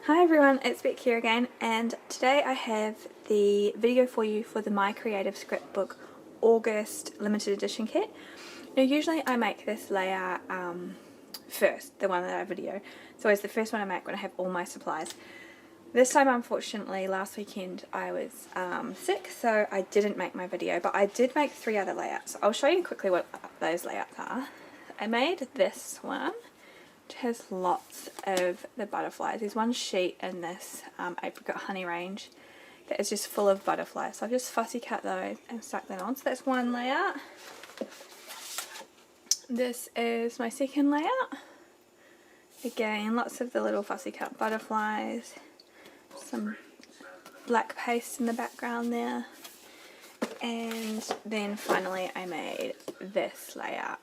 Hi everyone, it's Beck here again, and today I have the video for you for the My Creative Scrapbook August limited edition kit. Now usually I make this layout first, the one that I video. It's always the first one I make when I have all my supplies. This time unfortunately last weekend I was sick, so I didn't make my video, but I did make 3 other layouts. I'll show you quickly what those layouts are. I made this one. It has lots of the butterflies. There's one sheet in this apricot honey range that is just full of butterflies. So I've just fussy cut those and stuck that on. So that's one layout. This is my second layout. Again, lots of the little fussy cut butterflies. Some black paste in the background there. And then finally I made this layout.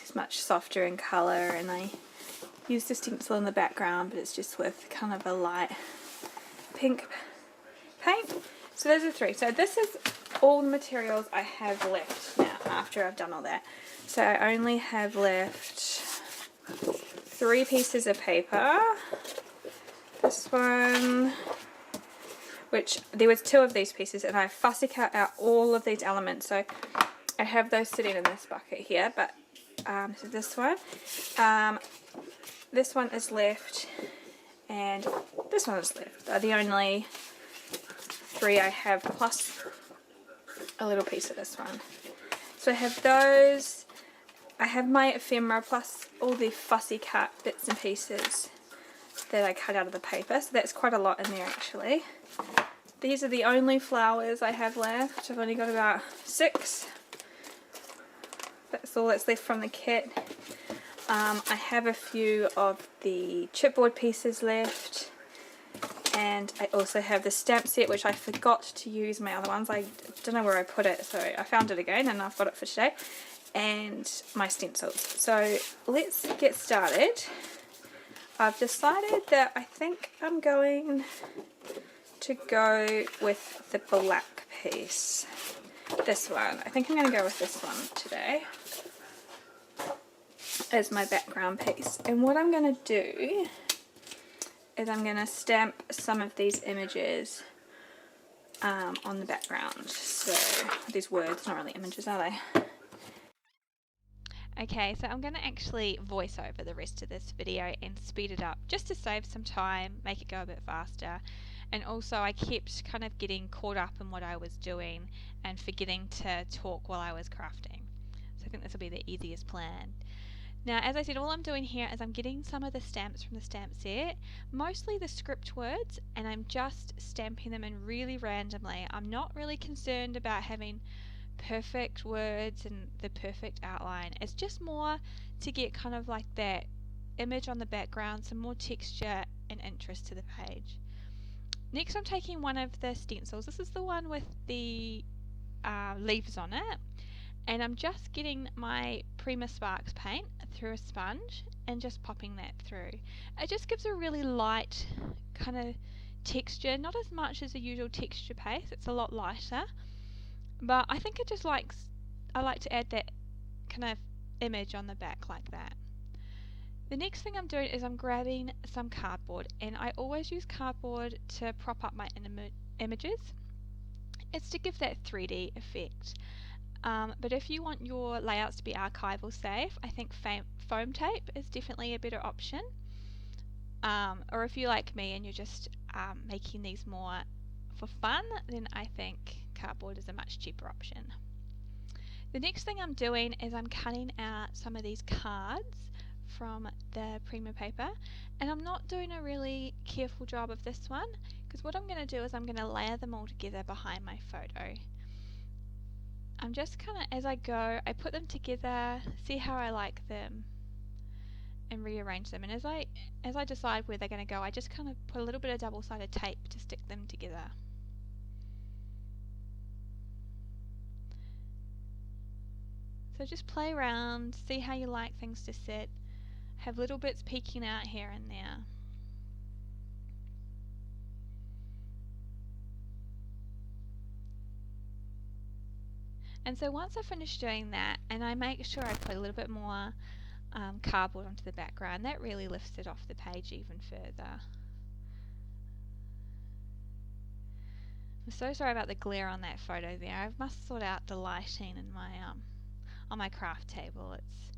It's much softer in colour, and I used a stencil in the background, but it's just with kind of a light pink paint. So those are 3. So this is all the materials I have left now after I've done all that. So I only have left 3 pieces of paper. This one, which there was 2 of these pieces, and I fussy cut out all of these elements. So I have those sitting in this bucket here, but so this one is left, and this one is left. They're the only 3 I have, plus a little piece of this one. So I have those, I have my ephemera, plus all the fussy cut bits and pieces that I cut out of the paper, so that's quite a lot in there actually. These are the only flowers I have left. I've only got about 6. That's all that's left from the kit. I have a few of the chipboard pieces left, and I also have the stamp set, which I forgot to use my other ones. I don't know where I put it, so I found it again and I've got it for today, and my stencils. So let's get started. I've decided that I think I'm going to go with the black piece. This one. I think I'm going to go with this one today as my background piece. And what I'm going to do is I'm going to stamp some of these images on the background. So these words, not really images, are they? Okay, so I'm going to actually voice over the rest of this video and speed it up just to save some time, make it go a bit faster. And also I kept kind of getting caught up in what I was doing and forgetting to talk while I was crafting. So I think this will be the easiest plan. Now, as I said, all I'm doing here is I'm getting some of the stamps from the stamp set, mostly the script words, and I'm just stamping them in really randomly. I'm not really concerned about having perfect words and the perfect outline. It's just more to get kind of like that image on the background, some more texture and interest to the page. Next, I'm taking one of the stencils. This is the one with the leaves on it, and I'm just getting my Prima Sparks paint through a sponge and just popping that through. It just gives a really light kind of texture, not as much as the usual texture paste. It's a lot lighter, but I think I like to add that kind of image on the back like that. The next thing I'm doing is I'm grabbing some cardboard, and I always use cardboard to prop up my images. It's to give that 3D effect. But if you want your layouts to be archival safe, I think foam tape is definitely a better option. Or if you're like me and you're just making these more for fun, then I think cardboard is a much cheaper option. The next thing I'm doing is I'm cutting out some of these cards from the Prima paper, and I'm not doing a really careful job of this one, because what I'm going to do is I'm going to layer them all together behind my photo. I'm just kind of, as I go, I put them together, see how I like them, and rearrange them. And as I decide where they're going to go, I just kind of put a little bit of double-sided tape to stick them together. So just play around, see how you like things to sit. Have little bits peeking out here and there. And so once I finish doing that, and I make sure I put a little bit more cardboard onto the background, that really lifts it off the page even further. I'm so sorry about the glare on that photo there. I must sort out the lighting in my on my craft table. It's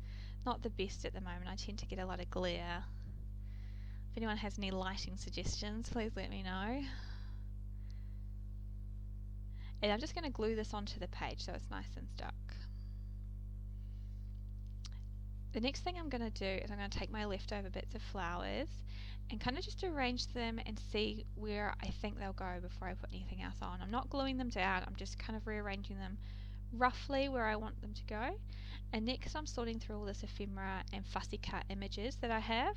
not the best at the moment. I tend to get a lot of glare. If anyone has any lighting suggestions, please let me know. And I'm just going to glue this onto the page so it's nice and stuck. The next thing I'm going to do is I'm going to take my leftover bits of flowers and kind of just arrange them and see where I think they'll go before I put anything else on. I'm not gluing them down, I'm just kind of rearranging them roughly where I want them to go. And next I'm sorting through all this ephemera and fussy cut images that I have,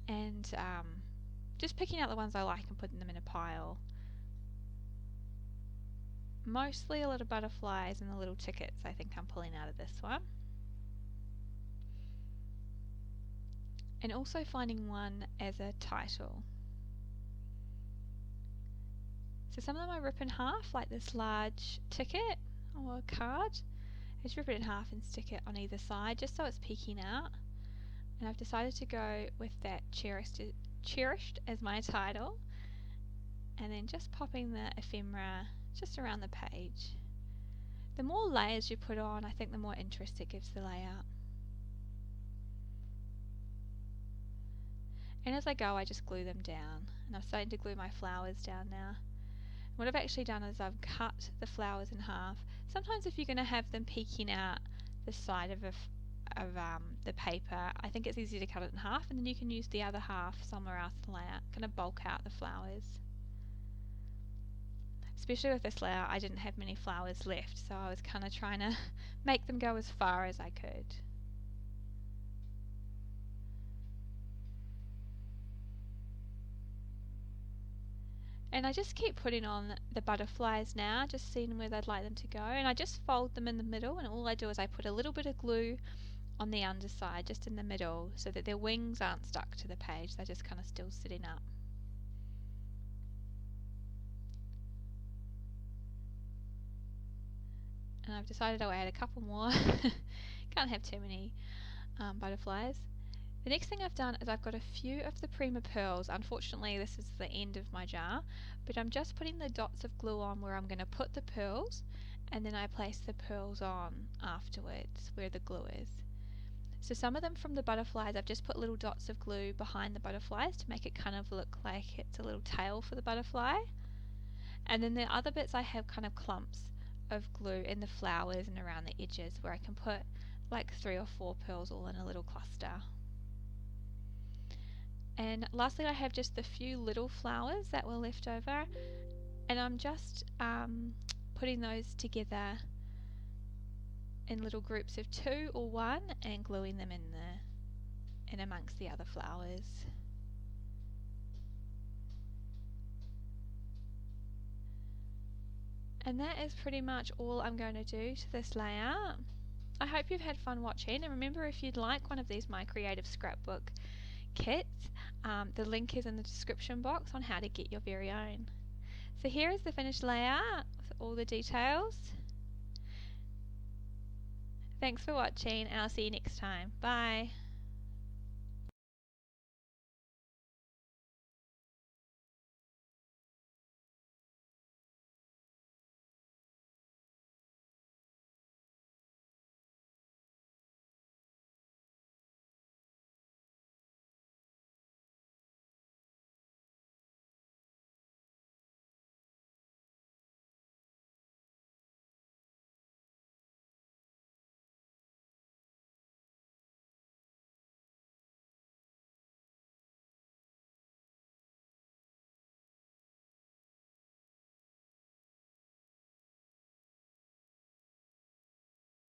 and just picking out the ones I like and putting them in a pile. Mostly a lot of butterflies and the little tickets I think I'm pulling out of this one. And also finding one as a title. So some of them I rip in half, like this large ticket or card. I just rip it in half and stick it on either side just so it's peeking out. And I've decided to go with that Cherished as my title, and then just popping the ephemera just around the page. The more layers you put on, I think the more interest it gives the layout. And as I go, I just glue them down, and I'm starting to glue my flowers down now. What I've actually done is I've cut the flowers in half. Sometimes if you're going to have them peeking out the side of the paper, I think it's easy to cut it in half, and then you can use the other half somewhere else to lay out, kind of bulk out the flowers. Especially with this layout, I didn't have many flowers left, so I was kind of trying to make them go as far as I could. And I just keep putting on the butterflies now, just seeing where I'd like them to go, and I just fold them in the middle, and all I do is I put a little bit of glue on the underside, just in the middle, so that their wings aren't stuck to the page, they're just kind of still sitting up. And I've decided I'll add a couple more. Can't have too many butterflies. The next thing I've done is I've got a few of the Prima Pearls. Unfortunately this is the end of my jar, but I'm just putting the dots of glue on where I'm going to put the pearls, and then I place the pearls on afterwards where the glue is. So some of them from the butterflies I've just put little dots of glue behind the butterflies to make it kind of look like it's a little tail for the butterfly. And then the other bits I have kind of clumps of glue in the flowers and around the edges where I can put like 3 or 4 pearls all in a little cluster. And lastly I have just the few little flowers that were left over, and I'm just putting those together in little groups of 2 or 1 and gluing them in amongst the other flowers. And that is pretty much all I'm going to do to this layout. I hope you've had fun watching, and remember, if you'd like one of these My Creative Scrapbook kits, the link is in the description box on how to get your very own. So here is the finished layout with all the details. Thanks for watching, and I'll see you next time. Bye.